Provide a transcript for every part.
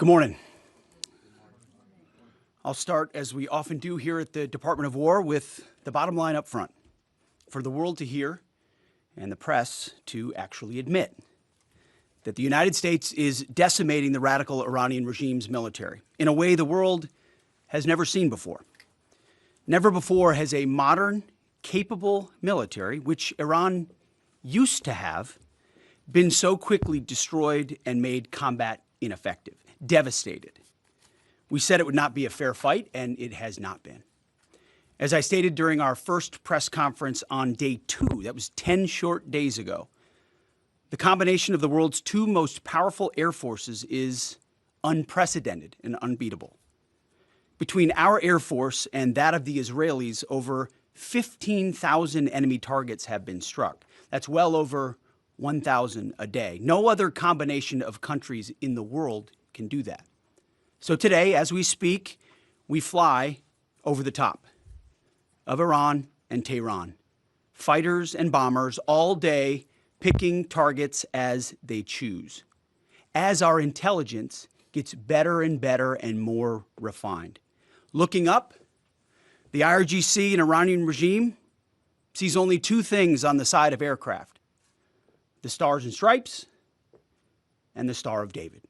Good morning. I'll start, as we often do here at the Department of War, with the bottom line up front, for the world to hear and the press to actually admit that the United States is decimating the radical Iranian regime's military in a way the world has never seen before. Never before has a modern, capable military, which Iran used to have, been so quickly destroyed and made combat ineffective, devastated. We said it would not be a fair fight, and it has not been. As I stated during our first press conference on day 2, that was 10 short days ago, the combination of the world's two most powerful air forces is unprecedented and unbeatable. Between our air force and that of the Israelis, over 15,000 enemy targets have been struck. That's well over 1,000 a day. No other combination of countries in the world can do that. So today, as we speak, we fly over the top of Iran and Tehran. Fighters and bombers all day picking targets as they choose. As our intelligence gets better and better and more refined. Looking up, the IRGC and Iranian regime sees only two things on the side of aircraft: the stars and stripes and the Star of David.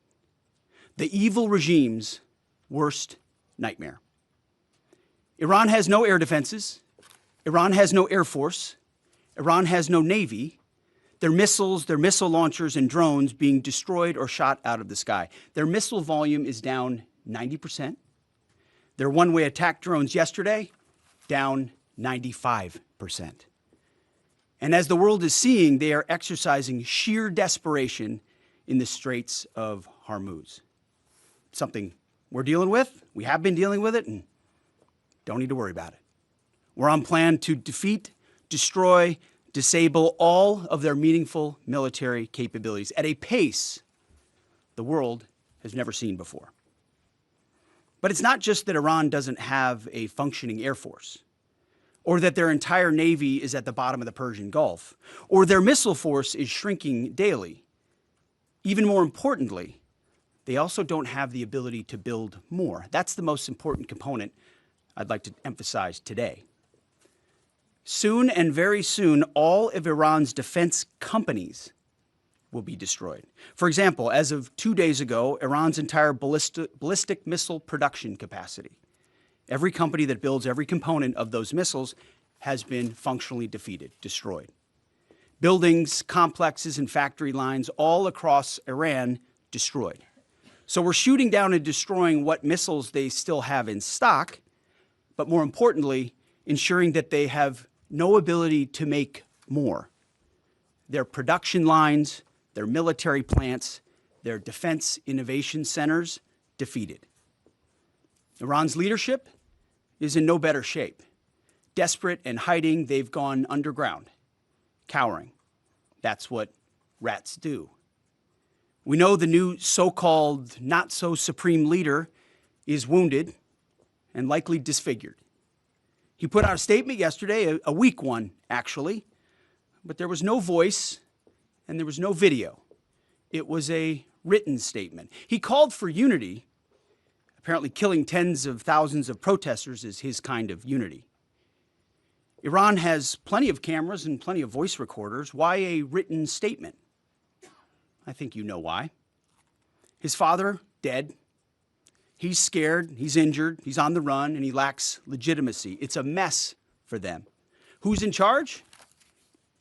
The evil regime's worst nightmare. Iran has no air defenses. Iran has no air force. Iran has no navy. Their missiles, their missile launchers and drones being destroyed or shot out of the sky. Their missile volume is down 90%. Their one-way attack drones yesterday, down 95%. And as the world is seeing, they are exercising sheer desperation in the Straits of Hormuz. Something we're dealing with, we have been dealing with it, and don't need to worry about it. We're on plan to defeat, destroy, disable all of their meaningful military capabilities at a pace the world has never seen before. But it's not just that Iran doesn't have a functioning air force, or that their entire navy is at the bottom of the Persian Gulf, or their missile force is shrinking daily. Even more importantly, they also don't have the ability to build more. That's the most important component I'd like to emphasize today. Soon and very soon, all of Iran's defense companies will be destroyed. For example, as of 2 days ago, Iran's entire ballistic missile production capacity, every company that builds every component of those missiles, has been functionally defeated, destroyed. Buildings, complexes, and factory lines all across Iran destroyed. So we're shooting down and destroying what missiles they still have in stock, but more importantly, ensuring that they have no ability to make more. Their production lines, their military plants, their defense innovation centers, defeated. Iran's leadership is in no better shape. Desperate and hiding, they've gone underground, cowering. That's what rats do. We know the new so-called not-so-supreme leader is wounded and likely disfigured. He put out a statement yesterday, a weak one, actually, but there was no voice and there was no video. It was a written statement. He called for unity. Apparently killing tens of thousands of protesters is his kind of unity. Iran has plenty of cameras and plenty of voice recorders. Why a written statement? I think you know why. His father, dead. He's scared, he's injured, he's on the run, and he lacks legitimacy. It's a mess for them. Who's in charge?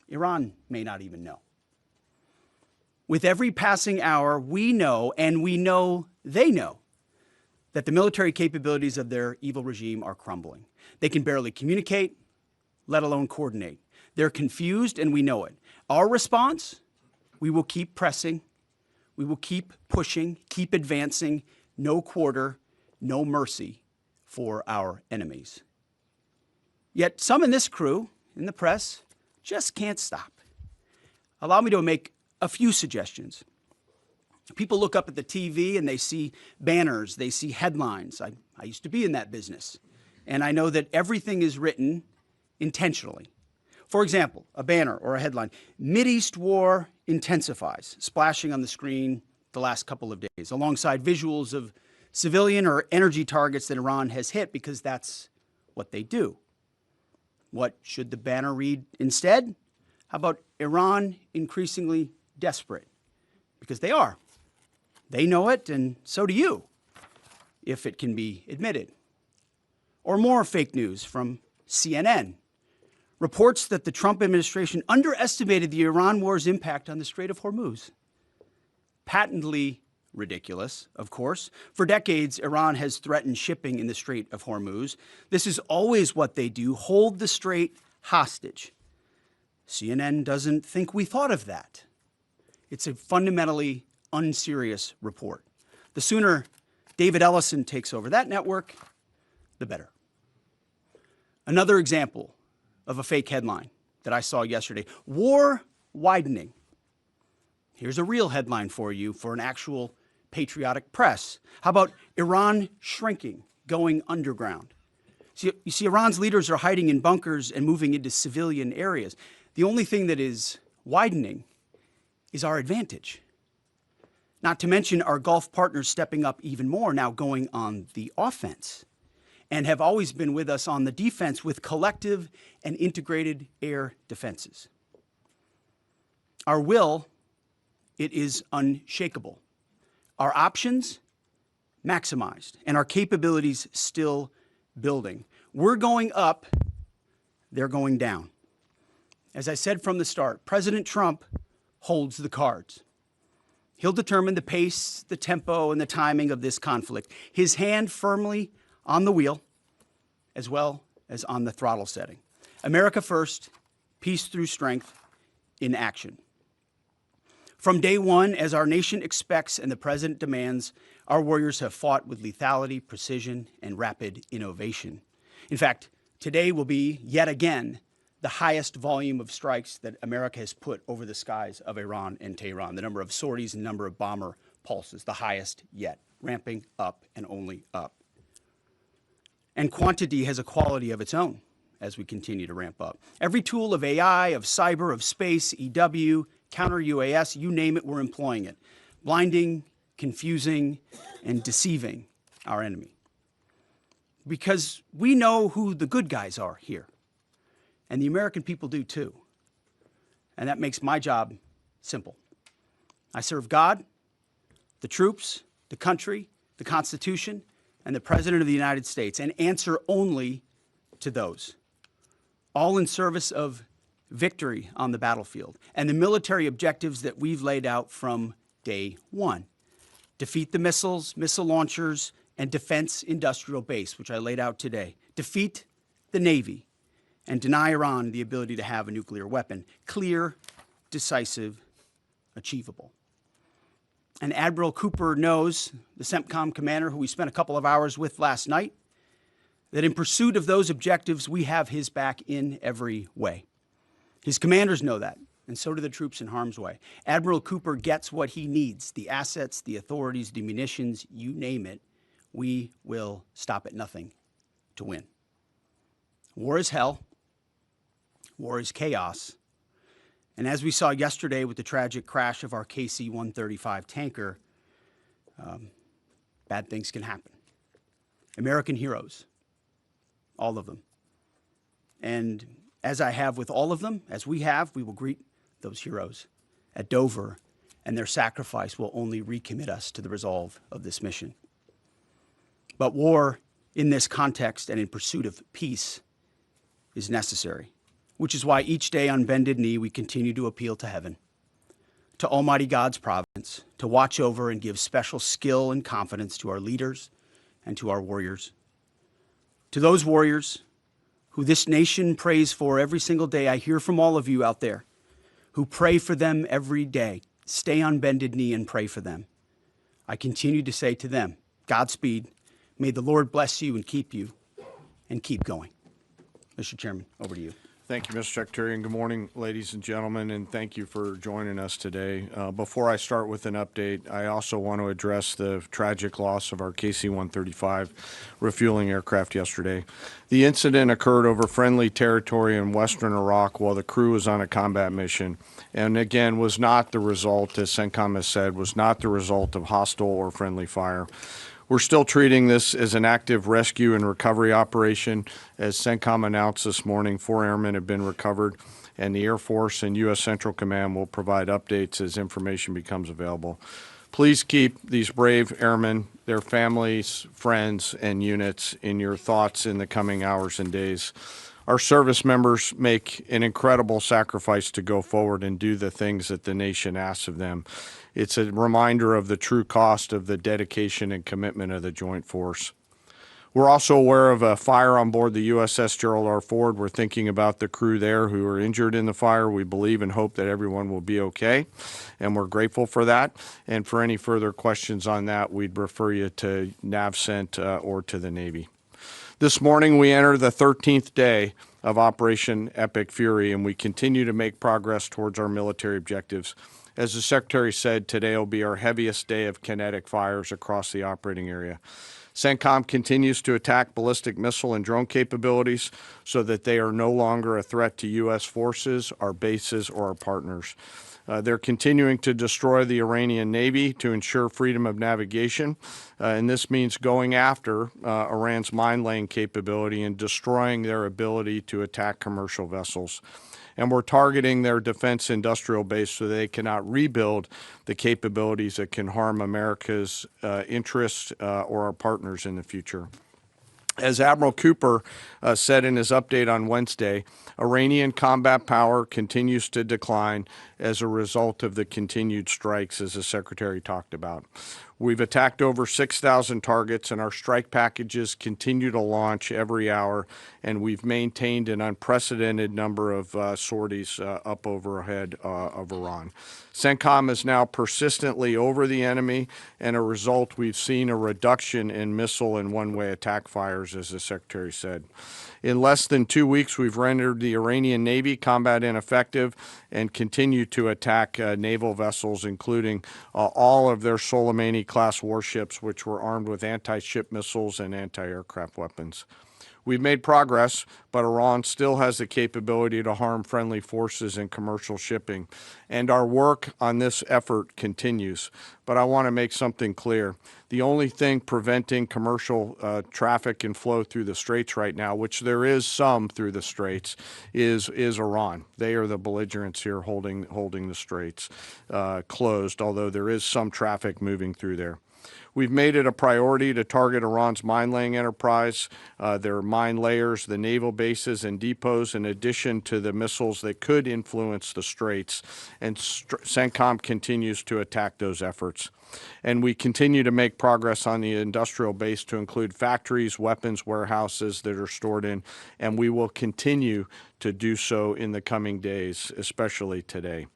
Iran may not even know. With every passing hour, we know, and we know they know, that the military capabilities of their evil regime are crumbling. They can barely communicate, let alone coordinate. They're confused, and we know it. Our response? We will keep pressing. We will keep pushing, keep advancing. No quarter, no mercy for our enemies. Yet some in this crew, in the press, just can't stop. Allow me to make a few suggestions. People look up at the TV and they see banners, they see headlines. I used to be in that business. And I know that everything is written intentionally. For example, a banner or a headline, Mideast war intensifies, splashing on the screen, the last couple of days, alongside visuals of civilian or energy targets that Iran has hit, because that's what they do. What should the banner read instead? How about Iran increasingly desperate? Because they are. They know it, and so do you, if it can be admitted. Or more fake news from CNN. Reports that the Trump administration underestimated the Iran war's impact on the Strait of Hormuz. Patently ridiculous, of course. For decades, Iran has threatened shipping in the Strait of Hormuz. This is always what they do, hold the strait hostage. CNN doesn't think we thought of that. It's a fundamentally unserious report. The sooner David Ellison takes over that network, the better. Another example of a fake headline that I saw yesterday: war widening. Here's a real headline for you for an actual patriotic press. How about Iran shrinking, going underground? You see, Iran's leaders are hiding in bunkers and moving into civilian areas. The only thing that is widening is our advantage. Not to mention our Gulf partners stepping up even more, now going on the offense, and have always been with us on the defense with collective and integrated air defenses. Our will, it is unshakable. Our options, maximized, and our capabilities still building. We're going up, they're going down. As I said from the start, President Trump holds the cards. He'll determine the pace, the tempo, and the timing of this conflict. His hand firmly on the wheel, as well as on the throttle setting. America first, peace through strength, in action. From day one, as our nation expects and the President demands, our warriors have fought with lethality, precision, and rapid innovation. In fact, today will be, yet again, the highest volume of strikes that America has put over the skies of Iran and Tehran. The number of sorties and number of bomber pulses, the highest yet, ramping up and only up. And quantity has a quality of its own as we continue to ramp up. Every tool of AI, of cyber, of space, EW, counter-UAS, you name it, we're employing it. Blinding, confusing, and deceiving our enemy. Because we know who the good guys are here. And the American people do too. And that makes my job simple. I serve God, the troops, the country, the Constitution, and the President of the United States, and answer only to those. All in service of victory on the battlefield and the military objectives that we've laid out from day one. Defeat the missiles, missile launchers, and defense industrial base, which I laid out today. Defeat the Navy and deny Iran the ability to have a nuclear weapon. Clear, decisive, achievable. And Admiral Cooper knows, the CENTCOM commander who we spent a couple of hours with last night, that in pursuit of those objectives, we have his back in every way. His commanders know that, and so do the troops in harm's way. Admiral Cooper gets what he needs, the assets, the authorities, the munitions, you name it. We will stop at nothing to win. War is hell. War is chaos. And as we saw yesterday with the tragic crash of our KC-135 tanker, bad things can happen. American heroes, all of them. And as I have with all of them, as we have, we will greet those heroes at Dover, and their sacrifice will only recommit us to the resolve of this mission. But war in this context and in pursuit of peace is necessary, which is why each day on bended knee we continue to appeal to heaven, to Almighty God's providence, to watch over and give special skill and confidence to our leaders and to our warriors. To those warriors who this nation prays for every single day, I hear from all of you out there who pray for them every day. Stay on bended knee and pray for them. I continue to say to them, Godspeed. May the Lord bless you and keep going. Mr. Chairman, over to you. Thank you, Mr. Secretary, and good morning, ladies and gentlemen, and thank you for joining us today. Before I start with an update, I also want to address the tragic loss of our KC-135 refueling aircraft yesterday. The incident occurred over friendly territory in western Iraq while the crew was on a combat mission, and again was not the result, as CENTCOM has said, was not the result of hostile or friendly fire. We're still treating this as an active rescue and recovery operation. As CENTCOM announced this morning, 4 airmen have been recovered, and the Air Force and U.S. Central Command will provide updates as information becomes available. Please keep these brave airmen, their families, friends, and units in your thoughts in the coming hours and days. Our service members make an incredible sacrifice to go forward and do the things that the nation asks of them. It's a reminder of the true cost of the dedication and commitment of the Joint Force. We're also aware of a fire on board the USS Gerald R. Ford. We're thinking about the crew there who are injured in the fire. We believe and hope that everyone will be okay, and we're grateful for that. And for any further questions on that, we'd refer you to NAVCENT or to the Navy. This morning, we enter the 13th day of Operation Epic Fury, and we continue to make progress towards our military objectives. As the Secretary said, today will be our heaviest day of kinetic fires across the operating area. CENTCOM continues to attack ballistic missile and drone capabilities so that they are no longer a threat to U.S. forces, our bases, or our partners. They're continuing to destroy the Iranian Navy to ensure freedom of navigation, and this means going after Iran's mine-laying capability and destroying their ability to attack commercial vessels. And we're targeting their defense industrial base so they cannot rebuild the capabilities that can harm America's interests or our partners in the future. As Admiral Cooper said in his update on Wednesday, Iranian combat power continues to decline as a result of the continued strikes, as the Secretary talked about. We've attacked over 6,000 targets, and our strike packages continue to launch every hour, and we've maintained an unprecedented number of sorties up overhead of Iran. CENTCOM is now persistently over the enemy, and a result, we've seen a reduction in missile and one-way attack fires, as the Secretary said. In less than 2 weeks, we've rendered the Iranian Navy combat ineffective and continue to attack naval vessels, including all of their Soleimani-class warships, which were armed with anti-ship missiles and anti-aircraft weapons. We've made progress, but Iran still has the capability to harm friendly forces and commercial shipping, and our work on this effort continues. But I want to make something clear. The only thing preventing commercial traffic and flow through the Straits right now, which there is some through the Straits, is Iran. They are the belligerents here holding the Straits closed, although there is some traffic moving through there. We've made it a priority to target Iran's mine-laying enterprise, their mine layers, the naval bases and depots, in addition to the missiles that could influence the Straits, and CENTCOM continues to attack those efforts. And we continue to make progress on the industrial base to include factories, weapons, warehouses that are stored in, and we will continue to do so in the coming days, especially today.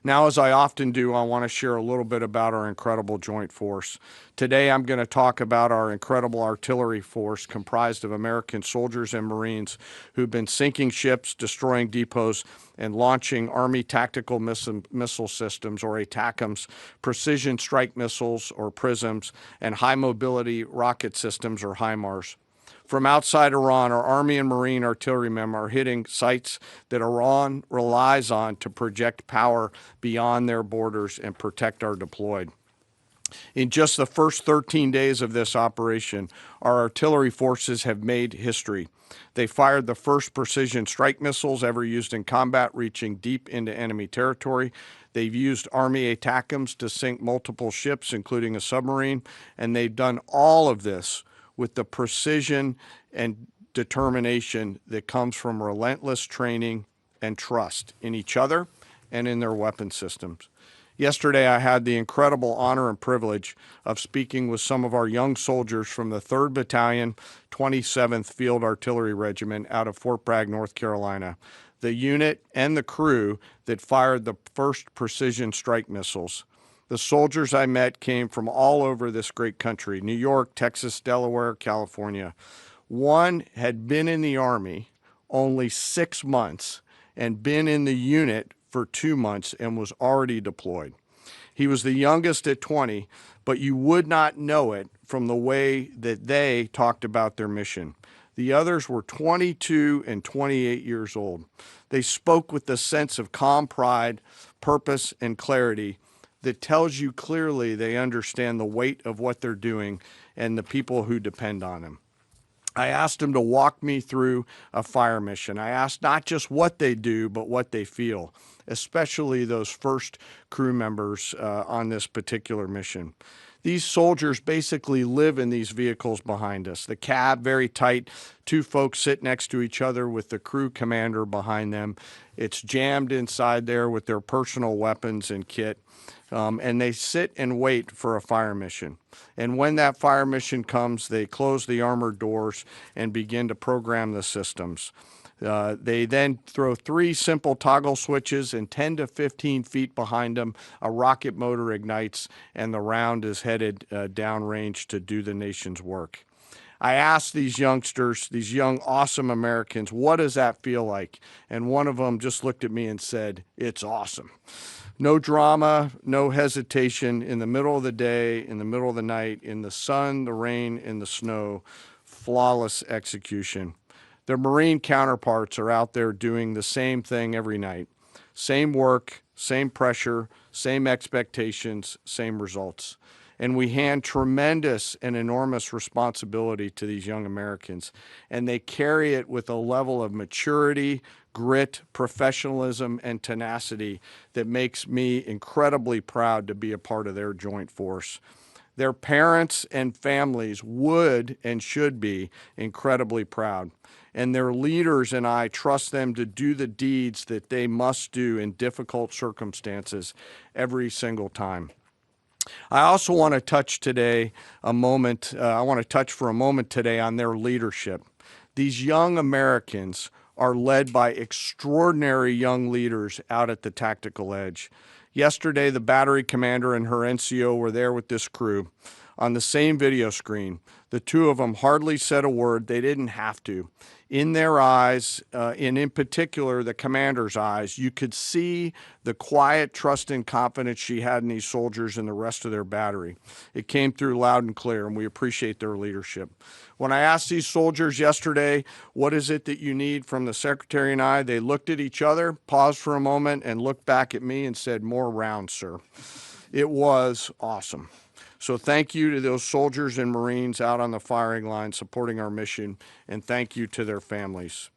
Now, as I often do, I want to share a little bit about our incredible joint force. Today, I'm going to talk about our incredible artillery force comprised of American soldiers and Marines who've been sinking ships, destroying depots, and launching Army tactical missile systems, or ATACMS, precision strike missiles, or PrSMs, and high-mobility rocket systems, or HIMARS. From outside Iran, our Army and Marine artillerymen are hitting sites that Iran relies on to project power beyond their borders and protect our deployed. In just the first 13 days of this operation, our artillery forces have made history. They fired the first precision strike missiles ever used in combat, reaching deep into enemy territory. They've used Army ATACMS to sink multiple ships, including a submarine, and they've done all of this with the precision and determination that comes from relentless training and trust in each other and in their weapon systems. Yesterday, I had the incredible honor and privilege of speaking with some of our young soldiers from the 3rd Battalion, 27th Field Artillery Regiment out of Fort Bragg, North Carolina, the unit and the crew that fired the first precision strike missiles. The soldiers I met came from all over this great country: New York, Texas, Delaware, California. One had been in the Army, only 6 months and been in the unit for 2 months and was already deployed. He was the youngest at 20, but you would not know it from the way that they talked about their mission. The others were 22 and 28 years old. They spoke with the sense of calm pride, purpose, and clarity that tells you clearly they understand the weight of what they're doing and the people who depend on them. I asked them to walk me through a fire mission. I asked not just what they do, but what they feel, especially those first crew members on this particular mission. These soldiers basically live in these vehicles behind us. The cab, very tight, 2 folks sit next to each other with the crew commander behind them. It's jammed inside there with their personal weapons and kit. And they sit and wait for a fire mission. And when that fire mission comes, they close the armored doors and begin to program the systems. They then throw 3 simple toggle switches, and 10 to 15 feet behind them, a rocket motor ignites, and the round is headed downrange to do the nation's work. I asked these youngsters, these young, awesome Americans, what does that feel like? And one of them just looked at me and said, "It's awesome." No drama, no hesitation, in the middle of the day, in the middle of the night, in the sun, the rain, in the snow, flawless execution. Their Marine counterparts are out there doing the same thing every night. Same work, same pressure, same expectations, same results. And we hand tremendous and enormous responsibility to these young Americans, and they carry it with a level of maturity, grit, professionalism, and tenacity that makes me incredibly proud to be a part of their joint force. Their parents and families would and should be incredibly proud, and their leaders and I trust them to do the deeds that they must do in difficult circumstances every single time. I also want to touch today I want to touch for a moment today on their leadership. These young Americans are led by extraordinary young leaders out at the tactical edge. Yesterday, the battery commander and her NCO were there with this crew on the same video screen. The 2 of them hardly said a word. They didn't have to. In their eyes, and in particular the commander's eyes, you could see the quiet trust and confidence she had in these soldiers and the rest of their battery. It came through loud and clear, and we appreciate their leadership. When I asked these soldiers yesterday, what is it that you need from the Secretary and I, they looked at each other, paused for a moment, and looked back at me and said, "More rounds, sir." It was awesome. So thank you to those soldiers and Marines out on the firing line supporting our mission, and thank you to their families.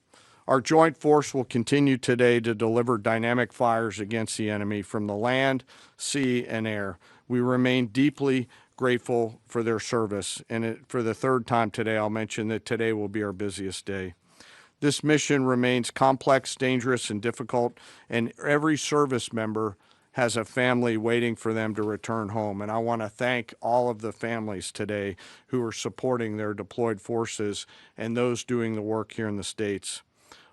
Our joint force will continue today to deliver dynamic fires against the enemy from the land, sea, and air. We remain deeply grateful for their service, and for the 3rd time today, I'll mention that today will be our busiest day. This mission remains complex, dangerous, and difficult, and every service member has a family waiting for them to return home. And I want to thank all of the families today who are supporting their deployed forces and those doing the work here in the States.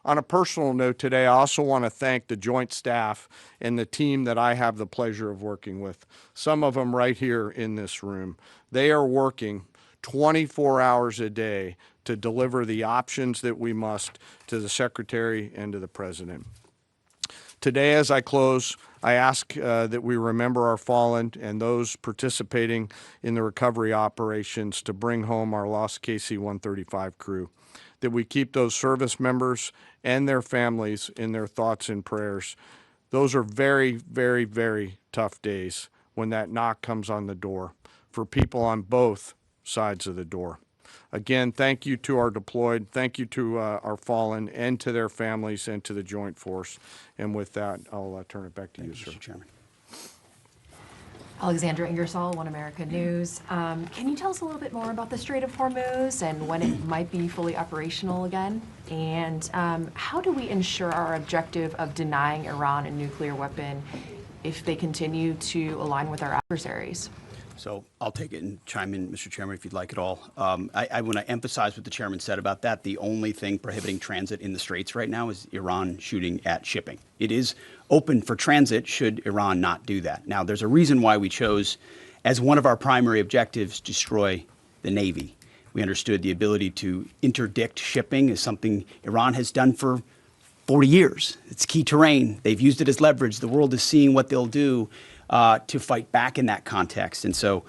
On a personal note today, I also want to thank the joint staff and the team that I have the pleasure of working with, some of them right here in this room. They are working 24 hours a day to deliver the options that we must to the Secretary and to the President. Today, as I close, I ask that we remember our fallen and those participating in the recovery operations to bring home our lost KC-135 crew, that we keep those service members and their families in their thoughts and prayers. Those are very, very, very tough days when that knock comes on the door for people on both sides of the door. Again, thank you to our deployed, thank you to our fallen, and to their families, and to the joint force. And with that, I'll turn it back to you, sir. Mr. Chairman. Alexandra Ingersoll, One America News. Can you tell us a little bit more about the Strait of Hormuz and when it might be fully operational again? And how do we ensure our objective of denying Iran a nuclear weapon if they continue to align with our adversaries? So I'll take it and chime in, Mr. Chairman, if you'd like it all. I want to emphasize what the chairman said about that. The only thing prohibiting transit in the Straits right now is Iran shooting at shipping. It is open for transit should Iran not do that. Now, there's a reason why we chose, as one of our primary objectives, destroy the Navy. We understood the ability to interdict shipping is something Iran has done for 40 years. It's key terrain. They've used it as leverage. The world is seeing what they'll do to fight back in that context. And so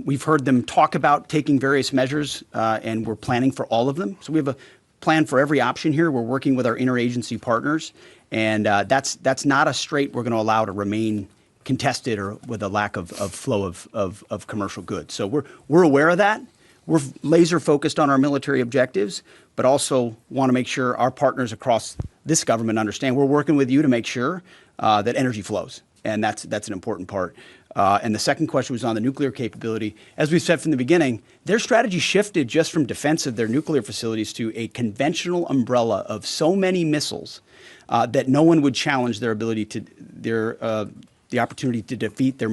we've heard them talk about taking various measures, and we're planning for all of them. So we have a plan for every option here. We're working with our interagency partners, and that's not a strait we're going to allow to remain contested or with a lack of flow of commercial goods. So we're aware of that. We're laser focused on our military objectives, but also want to make sure our partners across this government understand we're working with you to make sure that energy flows. And that's an important part. And the second question was on the nuclear capability. As we've said from the beginning, their strategy shifted just from defense of their nuclear facilities to a conventional umbrella of so many missiles that no one would challenge their ability to the opportunity to defeat their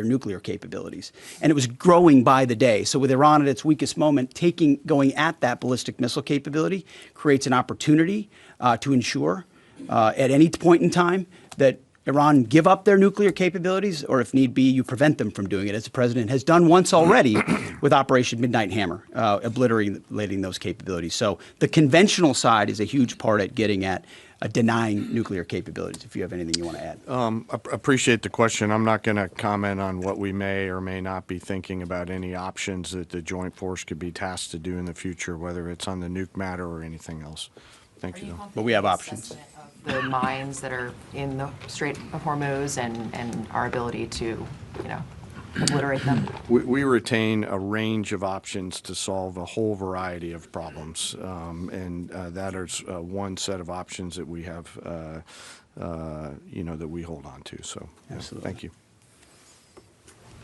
nuclear capabilities. And it was growing by the day. So with Iran at its weakest moment, going at that ballistic missile capability creates an opportunity to ensure at any point in time that Iran give up their nuclear capabilities, or if need be, you prevent them from doing it, as the president has done once already with Operation Midnight Hammer, obliterating those capabilities. So the conventional side is a huge part at getting at denying nuclear capabilities, if you have anything you want to add. Appreciate the question. I'm not going to comment on what we may or may not be thinking about any options that the Joint Force could be tasked to do in the future, whether it's on the nuke matter or anything else. Thank you, though. But we have options. The mines that are in the Strait of Hormuz and our ability to, obliterate them? We retain a range of options to solve a whole variety of problems, and that is one set of options that we have, that we hold on to. So, Absolutely. Thank you.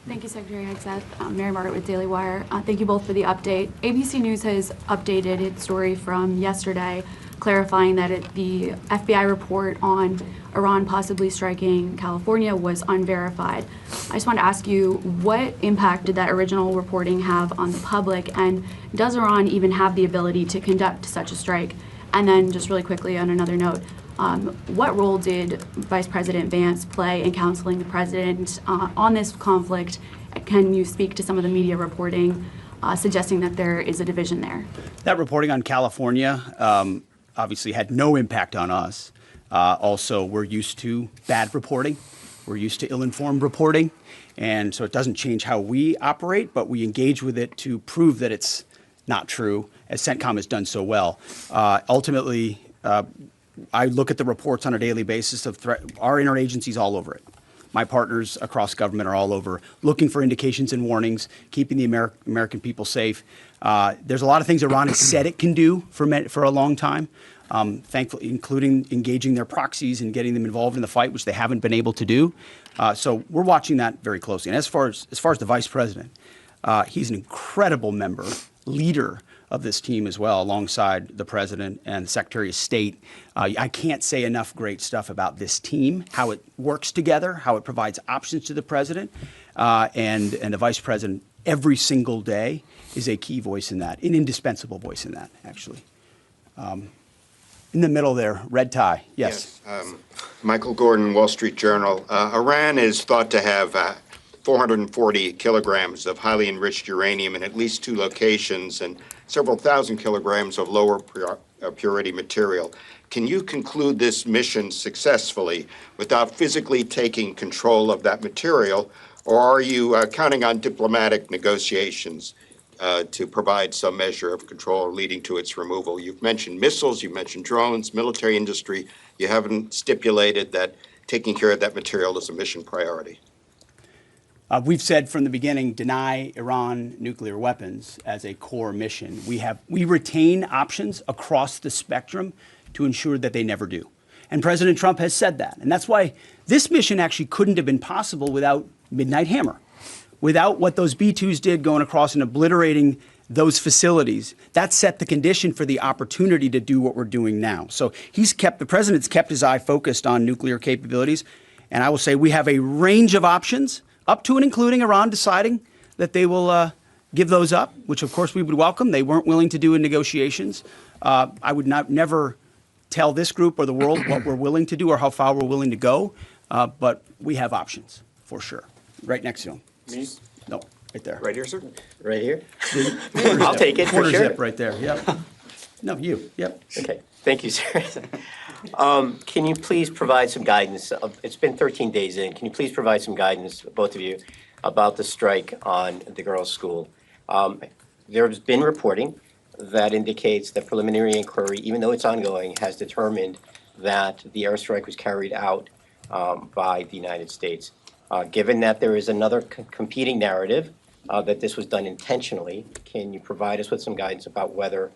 Thank you, Secretary Hegseth. Mary Margaret with Daily Wire. Thank you both for the update. ABC News has updated its story from yesterday, clarifying that the FBI report on Iran possibly striking California was unverified. I just want to ask you, what impact did that original reporting have on the public, and does Iran even have the ability to conduct such a strike? And then just really quickly on another note, what role did Vice President Vance play in counseling the president on this conflict? Can you speak to some of the media reporting suggesting that there is a division there? That reporting on California obviously had no impact on us. Also, we're used to bad reporting. We're used to ill-informed reporting. And so it doesn't change how we operate, but we engage with it to prove that it's not true, as CENTCOM has done so well. Ultimately, I look at the reports on a daily basis of our interagencies all over it. My partners across government are all over, looking for indications and warnings, keeping the American people safe. There's a lot of things Iran has said it can do for a long time, thankfully, including engaging their proxies and getting them involved in the fight, which they haven't been able to do. So we're watching that very closely. And as far as the vice president, he's an incredible member, leader of this team as well, alongside the president and the Secretary of State. I can't say enough great stuff about this team, how it works together, how it provides options to the president, and the vice president every single day is a key voice in that, an indispensable voice in that, actually. In the middle there, red tie, yes. Michael Gordon, Wall Street Journal. Iran is thought to have 440 kilograms of highly enriched uranium in at least 2 locations and several thousand kilograms of lower purity material. Can you conclude this mission successfully without physically taking control of that material, or are you counting on diplomatic negotiations to provide some measure of control leading to its removal? You've mentioned missiles, you've mentioned drones, military industry. You haven't stipulated that taking care of that material is a mission priority. We've said from the beginning, deny Iran nuclear weapons as a core mission. We retain options across the spectrum to ensure that they never do. And President Trump has said that. And that's why this mission actually couldn't have been possible without Midnight Hammer, without what those B-2s did going across and obliterating those facilities. That set the condition for the opportunity to do what we're doing now. So the president's kept his eye focused on nuclear capabilities. And I will say we have a range of options, up to and including Iran deciding that they will give those up, which of course we would welcome. They weren't willing to do in negotiations. I would never tell this group or the world what we're willing to do or how far we're willing to go, but we have options for sure. Right next to him. Me? No, Right there. Right here, sir. Right here? I'll take it for Quarter sure. zip right there, yep. No, you, yep. Okay, thank you, sir. Can you please provide some guidance? It's been 13 days in. Can you please provide some guidance, both of you, about the strike on the girls' school? There's been reporting that indicates that preliminary inquiry, even though it's ongoing, has determined that the airstrike was carried out by the United States. Given that there is another competing narrative that this was done intentionally, can you provide us with some guidance about whether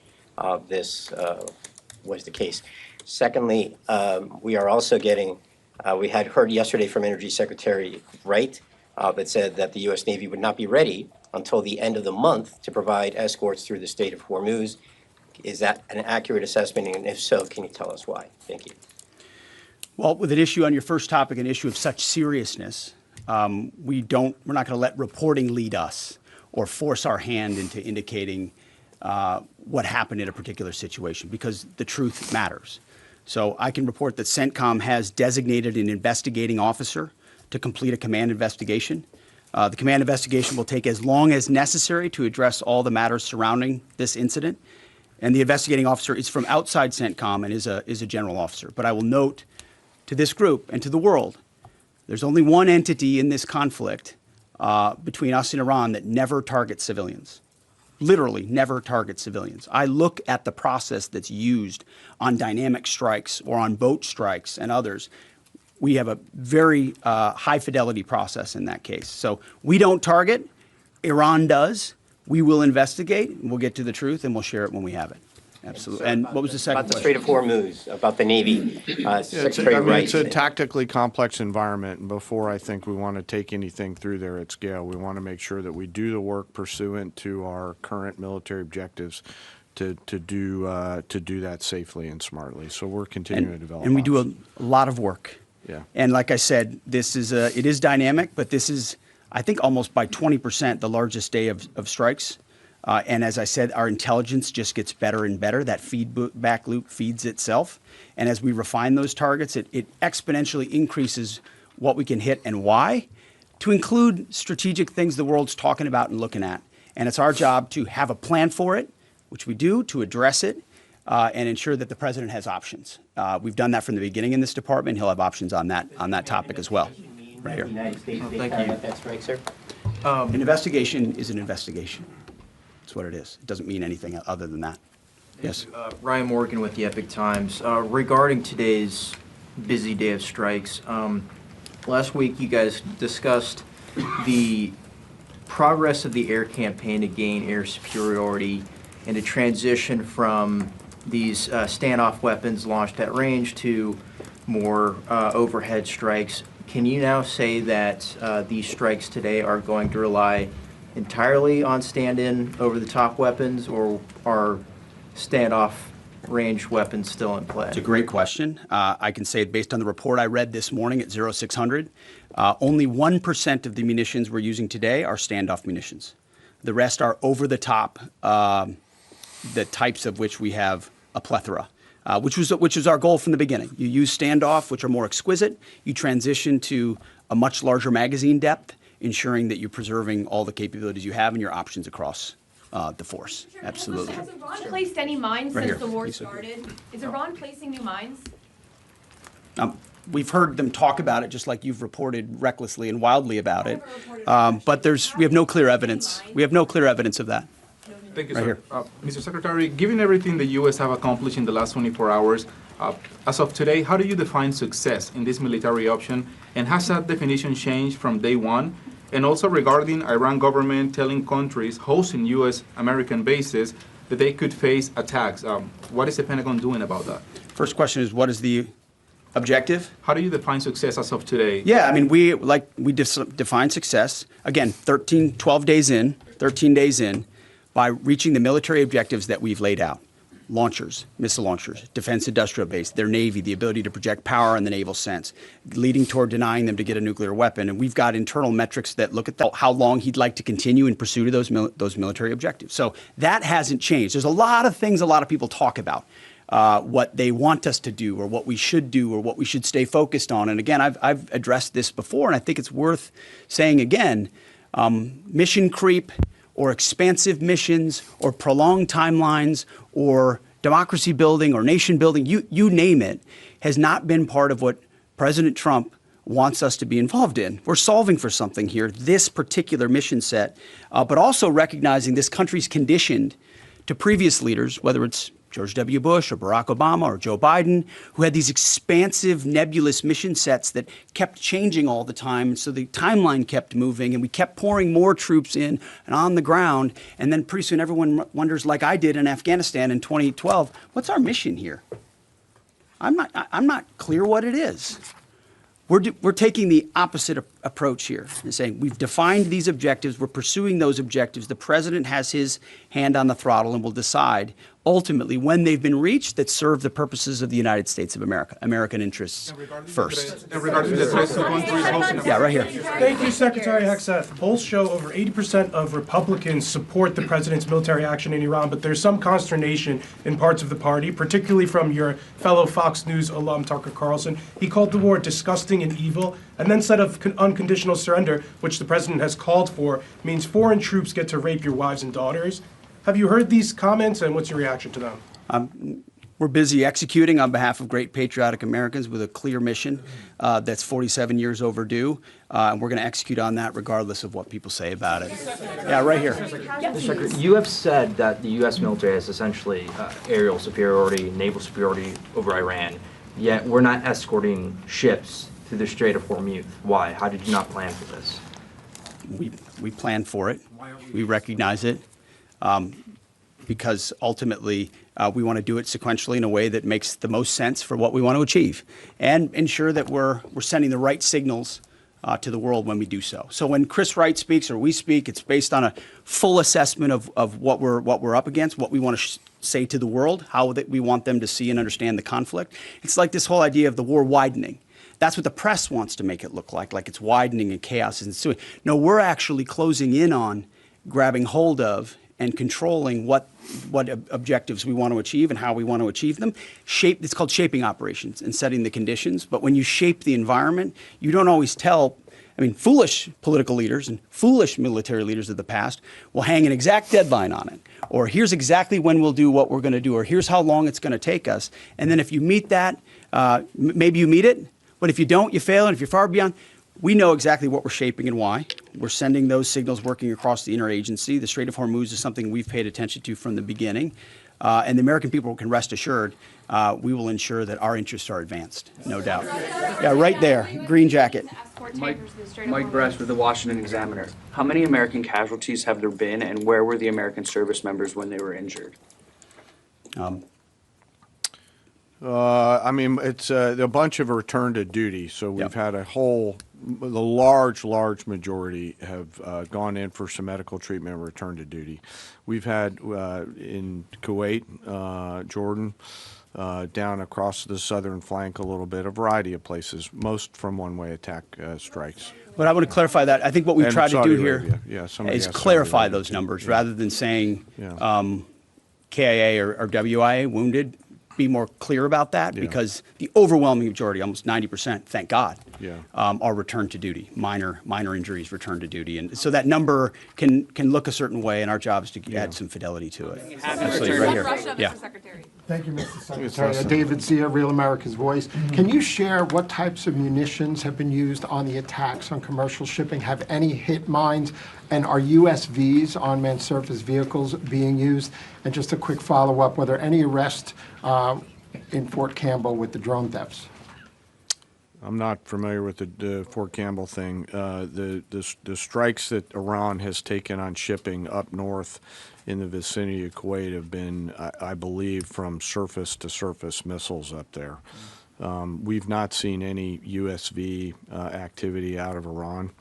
this was the case? Secondly, we are also getting, we had heard yesterday from Energy Secretary Wright that said that the U.S. Navy would not be ready until the end of the month to provide escorts through the Strait of Hormuz. Is that an accurate assessment? And if so, can you tell us why? Thank you. Well, with an issue on your first topic, an issue of such seriousness, we're not going to let reporting lead us or force our hand into indicating what happened in a particular situation, because the truth matters. So I can report that CENTCOM has designated an investigating officer to complete a command investigation. The command investigation will take as long as necessary to address all the matters surrounding this incident. And the investigating officer is from outside CENTCOM and is a general officer. But I will note to this group and to the world, there's only one entity in this conflict between us and Iran that never targets civilians. Literally never targets civilians. I look at the process that's used on dynamic strikes or on boat strikes and others. We have a very high fidelity process in that case. So we don't target, Iran does. We will investigate, we'll get to the truth, and we'll share it when we have it. Absolutely. And what was the second About the question? Strait of Hormuz, about the Navy, Secretary Wright. It's a tactically complex environment, and before I think we want to take anything through there at scale, we want to make sure that we do the work pursuant to our current military objectives to do that safely and smartly. So we're continuing to develop. And we do a lot of work. Yeah. And like I said, this is it is dynamic, but this is, I think, almost by 20% the largest day of strikes. And as I said, our intelligence just gets better and better. That feedback loop feeds itself. And as we refine those targets, it exponentially increases what we can hit and why, to include strategic things the world's talking about and looking at. And it's our job to have a plan for it, which we do, to address it, and ensure that the president has options. We've done that from the beginning in this department. He'll have options on that topic as well. Right here. The United States, thank you. That strike, sir? An investigation is an investigation. That's what it is. It doesn't mean anything other than that. Yes. Ryan Morgan with the Epic Times. Regarding today's busy day of strikes, last week you guys discussed the progress of the air campaign to gain air superiority and to transition from these standoff weapons launched at range to more overhead strikes. Can you now say that these strikes today are going to rely entirely on stand-in over-the-top weapons, or are standoff range weapons still in play? It's a great question. I can say, based on the report I read this morning at 0600, only 1% of the munitions we're using today are standoff munitions. The rest are over-the-top, the types of which we have a plethora, which was our goal from the beginning. You use standoff, which are more exquisite. You transition to a much larger magazine depth, ensuring that you're preserving all the capabilities you have and your options across the force. Absolutely. Has Iran placed any mines Right since here. the war Lisa. started? Is Iran placing new mines? We've heard them talk about it, just like you've reported recklessly and wildly about it. But we have no clear evidence. We have no clear evidence of that. Thank you, Right sir. here. Mr. Secretary, given everything the U.S. have accomplished in the last 24 hours, as of today, how do you define success in this military option? And has that definition changed from day one? And also regarding Iran government telling countries hosting U.S. American bases that they could face attacks, what is the Pentagon doing about that? First question is, what is the objective? How do you define success as of today? Yeah, I mean, we define success, again, 13 days in, by reaching the military objectives that we've laid out. Launchers, missile launchers, defense industrial base, their Navy, the ability to project power in the naval sense, leading toward denying them to get a nuclear weapon. And we've got internal metrics that look at how long he'd like to continue in pursuit of those military objectives. So that hasn't changed. There's a lot of things a lot of people talk about, what they want us to do or what we should do or what we should stay focused on. And again, I've addressed this before, and I think it's worth saying again. mission creep or expansive missions or prolonged timelines or democracy building or nation building, you name it, has not been part of what President Trump wants us to be involved in. We're solving for something here, this particular mission set, but also recognizing this country's conditioned to previous leaders, whether it's George W. Bush or Barack Obama or Joe Biden, who had these expansive, nebulous mission sets that kept changing all the time. So the timeline kept moving, and we kept pouring more troops in and on the ground. And then pretty soon everyone wonders, like I did in Afghanistan in 2012, what's our mission here? I'm not clear what it is. We're taking the opposite approach here and saying we've defined these objectives, we're pursuing those objectives. The president has his hand on the throttle and will decide ultimately when they've been reached that serve the purposes of the United States of America, American interests first. And regarding the threats to countries hosting Yeah, right here. Thank you, Secretary Hexeth. Polls show over 80% of Republicans support the president's military action in Iran, but there's some consternation in parts of the party, particularly from your fellow Fox News alum, Tucker Carlson. He called the war disgusting and evil, and then said of unconditional surrender, which the president has called for, means foreign troops get to rape your wives and daughters. Have you heard these comments, and what's your reaction to them? We're busy executing on behalf of great patriotic Americans with a clear mission that's 47 years overdue, and we're going to execute on that regardless of what people say about it. Yeah, right here. You have said that the U.S. military has essentially aerial superiority, naval superiority over Iran, yet we're not escorting ships through the Strait of Hormuz. Why? How did you not plan for this? We plan for it. We recognize it. Because ultimately we want to do it sequentially in a way that makes the most sense for what we want to achieve and ensure that we're sending the right signals to the world when we do so. So when Chris Wright speaks or we speak, it's based on a full assessment of what we're up against, what we want to say to the world, how that we want them to see and understand the conflict. It's like this whole idea of the war widening. That's what the press wants to make it look like it's widening and chaos is ensuing. No, we're actually closing in on grabbing hold of and controlling what objectives we want to achieve and how we want to achieve them. It's called shaping operations and setting the conditions. But when you shape the environment, you don't always tell. I mean, foolish political leaders and foolish military leaders of the past will hang an exact deadline on it. Or here's exactly when we'll do what we're going to do. Or here's how long it's going to take us. And then if you meet that, maybe you meet it. But if you don't, you fail. And if you're far beyond, we know exactly what we're shaping and why. We're sending those signals working across the interagency. The Strait of Hormuz is something we've paid attention to from the beginning. And the American people can rest assured we will ensure that our interests are advanced, no doubt. Yeah, right there, green jacket. Mike Brass with the Washington Examiner. How many American casualties have there been, and where were the American service members when they were injured? I mean, it's a bunch have returned to duty. So we've had the large majority have gone in for some medical treatment and returned to duty. We've had in Kuwait, Jordan, down across the southern flank a little bit, a variety of places, most from one-way attack strikes. But I want to clarify that. I think what we try to do here is clarify Saudi those numbers yeah. rather than saying KIA or WIA wounded. Be more clear about that because the overwhelming majority, almost 90%, thank God, are returned to duty. Minor injuries returned to duty, and so that number can look a certain way, and our job is to add some fidelity to it. Absolutely, right here. Yeah. Thank you, Mr. Secretary. David Zia, Real America's Voice. Can you share what types of munitions have been used on the attacks on commercial shipping? Have any hit mines? And are USVs, unmanned surface vehicles, being used? And just a quick follow-up, were there any arrests in Fort Campbell with the drone thefts? I'm not familiar with the Fort Campbell thing. The strikes that Iran has taken on shipping up north in the vicinity of Kuwait have been, I believe, from surface-to-surface missiles up there. We've not seen any USV activity out of Iran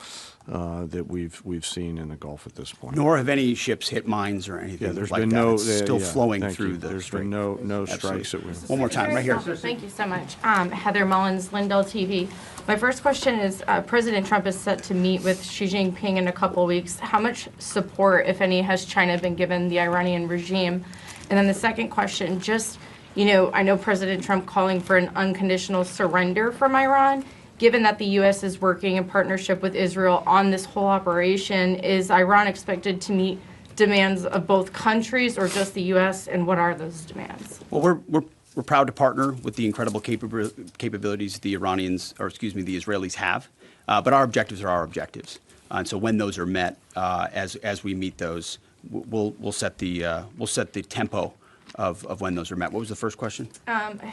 that we've seen in the Gulf at this point. Nor have any ships hit mines or anything Yeah, there's like been that. no. It's still flowing thank through you. the There's strait. been no strikes that we. One more time, right here. Thank you so much. Heather Mullins, Lindell TV. My first question is, President Trump is set to meet with Xi Jinping in a couple weeks. How much support, if any, has China been given the Iranian regime? And then the second question, just, I know President Trump calling for an unconditional surrender from Iran. given that the U.S. is working in partnership with Israel on this whole operation, is Iran expected to meet demands of both countries or just the U.S., and what are those demands? Well, we're proud to partner with the incredible capabilities the Israelis have, but our objectives are our objectives. And so when those are met, as we meet those, we'll set the tempo of when those are met. What was the first question?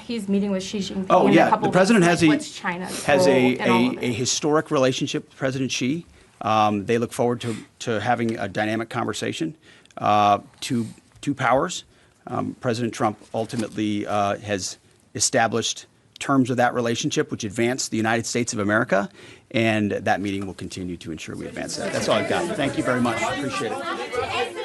He's meeting with Xi Jinping Oh, in a yeah. couple The president weeks. has Like, a what's China's has role in all of a it? historic relationship with President Xi. They look forward to having a dynamic conversation. Two powers. President Trump ultimately has established terms of that relationship which advance the United States of America, and that meeting will continue to ensure we advance that. That's all I've got. Thank you very much. Appreciate it.